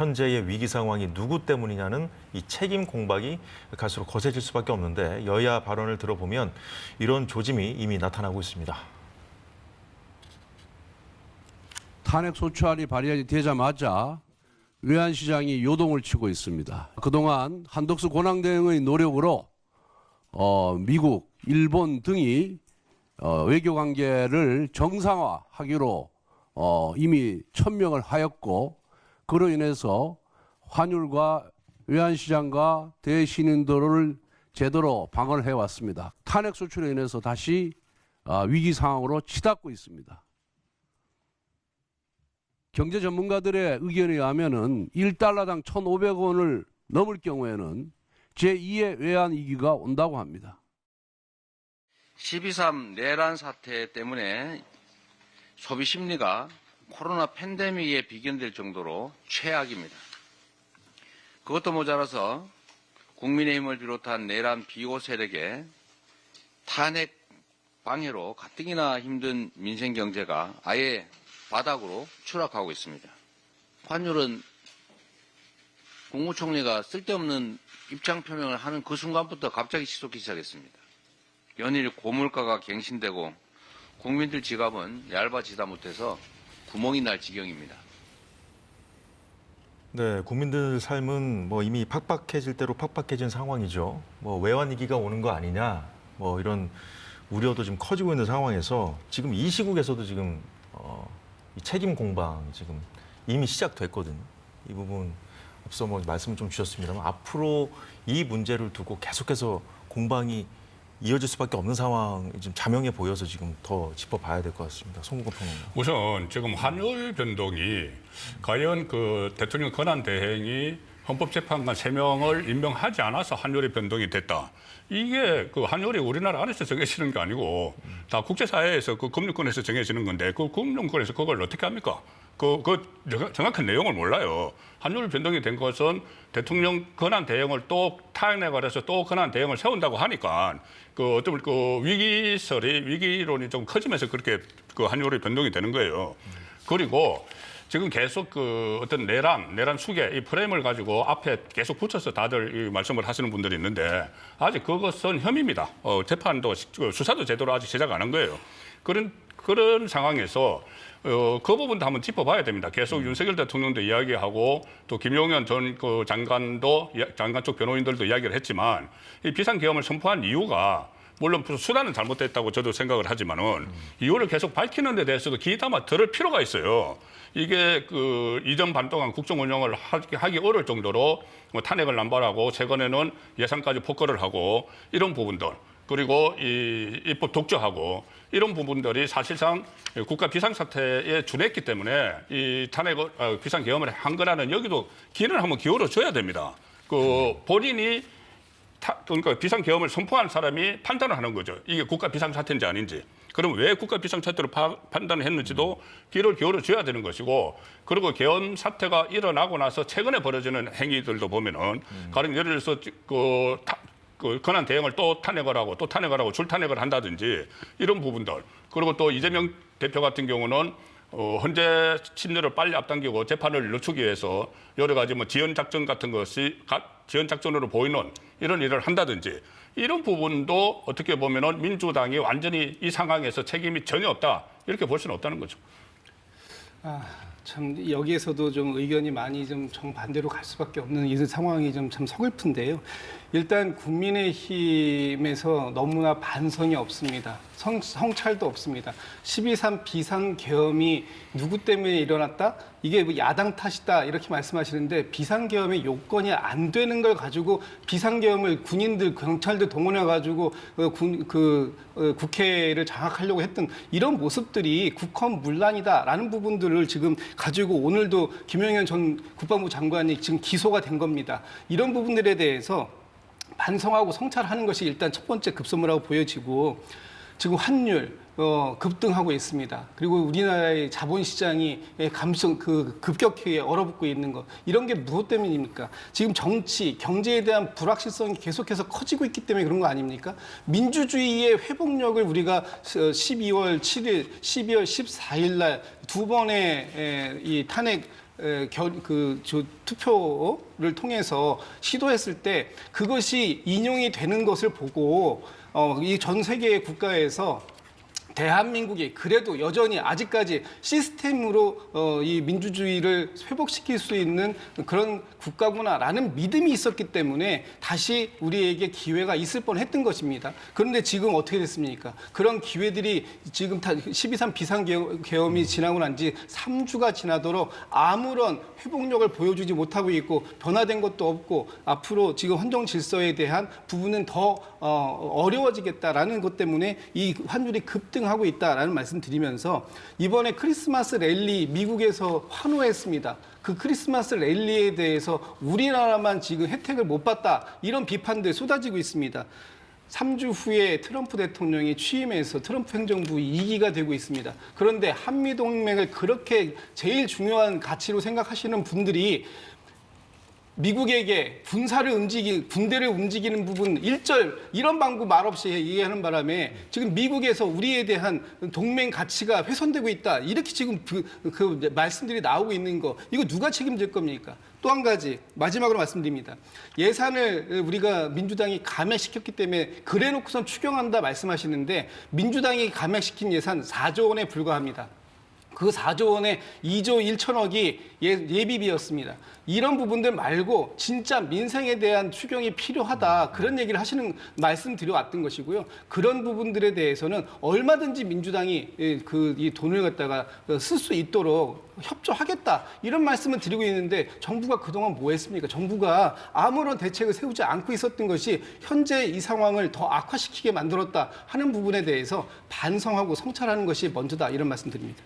현재의 위기 상황이 누구 때문이냐는 이 책임 공박이 갈수록 거세질 수밖에 없는데 여야 발언을 들어보면 이런 조짐이 이미 나타나고 있습니다. 탄핵 소추안이 발의가 되자마자 외환시장이 요동을 치고 있습니다. 그동안 한덕수 권한대행의 노력으로 미국, 일본 등이 외교관계를 정상화하기로 이미 천명을 하였고 그로 인해서 환율과 외환시장과 대신인도를 제대로 방어를 해왔습니다. 탄핵 소추로 인해서 다시 위기 상황으로 치닫고 있습니다. 경제 전문가들의 의견에 의하면은 1달러당 1,500원을 넘을 경우에는 제2의 외환 위기가 온다고 합니다. 12.3 내란 사태 때문에 소비 심리가 코로나 팬데믹에 비견될 정도로 최악입니다. 그것도 모자라서 국민의힘을 비롯한 내란 비호 세력의 탄핵 방해로 가뜩이나 힘든 민생 경제가 아예 바닥으로 추락하고 있습니다. 환율은 국무총리가 쓸데없는 입장 표명을 하는 그 순간부터 갑자기 치솟기 시작했습니다. 연일 고물가가 갱신되고 국민들 지갑은 얇아지다 못해서 구멍이 날 지경입니다. 네, 국민들 삶은 이미 팍팍해질 대로 팍팍해진 상황이죠. 외환 위기가 오는 거 아니냐, 이런 우려도 지금 커지고 있는 상황에서 지금 이 시국에서도 지금 이 책임 공방이 지금 이미 시작됐거든요. 이 부분 앞서 말씀을 좀 주셨습니다만 앞으로 이 문제를 두고 계속해서 공방이 이어질 수밖에 없는 상황이 지금 자명해 보여서 지금 더 짚어봐야 될 것 같습니다. 송국권 평론가. 우선 지금 환율 변동이 과연 그 대통령 권한 대행이 헌법재판관 3명을 임명하지 않아서 환율의 변동이 됐다. 이게 그 환율이 우리나라 안에서 정해지는 게 아니고 다 국제사회에서 그 금융권에서 정해지는 건데 그 금융권에서 그걸 어떻게 합니까? 그 정확한 내용을 몰라요. 환율 변동이 된 것은 대통령 권한 대행을 또 탄핵을 해서 또 권한 대행을 세운다고 하니까 그 어떤 그 위기론이 좀 커지면서 그렇게 그 환율이 변동이 되는 거예요. 그리고 지금 계속 그 어떤 내란 수계 이 프레임을 가지고 앞에 계속 붙여서 다들 이 말씀을 하시는 분들이 있는데 아직 그것은 혐의입니다. 재판도 수사도 제대로 아직 시작 안 한 거예요. 그런 상황에서 그 부분도 한번 짚어봐야 됩니다. 계속 윤석열 대통령도 이야기하고 또 김용현 전 그 장관 쪽 변호인들도 이야기를 했지만 이 비상계엄을 선포한 이유가 물론 수단은 잘못됐다고 저도 생각을 하지만은 이유를 계속 밝히는 데 대해서도 귀담아 들을 필요가 있어요. 이게 그 이전 반 동안 국정 운영을 하기 어려울 정도로 탄핵을 남발하고 최근에는 예산까지 폭거를 하고 이런 부분들 그리고 이 입법 독점하고 이런 부분들이 사실상 국가 비상사태에 준했기 때문에 이 탄핵을 비상계엄을 한 거라는 여기도 귀를 한번 기울여줘야 됩니다. 그 본인이 그러니까 비상계엄을 선포한 사람이 판단을 하는 거죠. 이게 국가 비상사태인지 아닌지. 그럼 왜 국가 비상사태로 판단을 했는지도 귀를 기울여줘야 되는 것이고 그리고 계엄 사태가 일어나고 나서 최근에 벌어지는 행위들도 보면은 가령 예를 들어서 그 권한 대행을 또 탄핵을 하고 줄탄핵을 한다든지 이런 부분들 그리고 또 이재명 대표 같은 경우는 헌재 심리를 빨리 앞당기고 재판을 늦추기 위해서 여러 가지 지연 작전 같은 것이 지연 작전으로 보이는 이런 일을 한다든지 이런 부분도 어떻게 보면은 민주당이 완전히 이 상황에서 책임이 전혀 없다 이렇게 볼 수는 없다는 거죠. 참 여기에서도 좀 의견이 많이 좀 정반대로 갈 수밖에 없는 이 상황이 좀 참 서글픈데요. 일단 국민의힘에서 너무나 반성이 없습니다. 성찰도 없습니다. 12.3 비상계엄이 누구 때문에 일어났다? 이게 뭐 야당 탓이다 이렇게 말씀하시는데 비상계엄의 요건이 안 되는 걸 가지고 비상계엄을 군인들, 경찰들 동원해가지고 국회를 장악하려고 했던 이런 모습들이 국헌문란이다라는 부분들을 지금 가지고 오늘도 김영현 전 국방부 장관이 지금 기소가 된 겁니다. 이런 부분들에 대해서 반성하고 성찰하는 것이 일단 첫 번째 급선무라고 보여지고 지금 환율 급등하고 있습니다. 그리고 우리나라의 자본시장이 급격하게 얼어붙고 있는 것 이런 게 무엇 때문입니까? 지금 정치, 경제에 대한 불확실성이 계속해서 커지고 있기 때문에 그런 거 아닙니까? 민주주의의 회복력을 우리가 12월 7일, 12월 14일 날 두 번의 이 탄핵 투표를 통해서 시도했을 때 그것이 인용이 되는 것을 보고 이 전 세계의 국가에서 대한민국이 그래도 여전히 아직까지 시스템으로 이 민주주의를 회복시킬 수 있는 그런 국가구나라는 믿음이 있었기 때문에 다시 우리에게 기회가 있을 뻔했던 것입니다. 그런데 지금 어떻게 됐습니까? 그런 기회들이 지금 다 12.3 비상계엄이 지나고 난 지 3주가 지나도록 아무런 회복력을 보여주지 못하고 있고 변화된 것도 없고 앞으로 지금 헌정 질서에 대한 부분은 더 어려워지겠다라는 것 때문에 이 환율이 급등하고 있다라는 말씀드리면서 이번에 크리스마스 랠리 미국에서 환호했습니다. 그 크리스마스 랠리에 대해서 우리나라만 지금 혜택을 못 봤다 이런 비판들 쏟아지고 있습니다. 3주 후에 트럼프 대통령이 취임해서 트럼프 행정부 2기가 되고 있습니다. 그런데 한미동맹을 그렇게 제일 중요한 가치로 생각하시는 분들이 미국에게 군대를 움직이는 부분 이런 방구 말없이 얘기하는 바람에 지금 미국에서 우리에 대한 동맹 가치가 훼손되고 있다. 이렇게 지금 그 말씀들이 나오고 있는 거 이거 누가 책임질 겁니까? 또 한 가지 마지막으로 말씀드립니다. 예산을 우리가 민주당이 감액시켰기 때문에 그래놓고선 추경한다 말씀하시는데 민주당이 감액시킨 예산 4조 원에 불과합니다. 그 4조 원에 2조 1천억이 예비비였습니다. 이런 부분들 말고 진짜 민생에 대한 추경이 필요하다 그런 얘기를 하시는 말씀 드려왔던 것이고요. 그런 부분들에 대해서는 얼마든지 민주당이 이 돈을 갖다가 쓸 수 있도록 협조하겠다 이런 말씀을 드리고 있는데 정부가 그동안 뭐 했습니까? 정부가 아무런 대책을 세우지 않고 있었던 것이 현재 이 상황을 더 악화시키게 만들었다 하는 부분에 대해서 반성하고 성찰하는 것이 먼저다 이런 말씀 드립니다.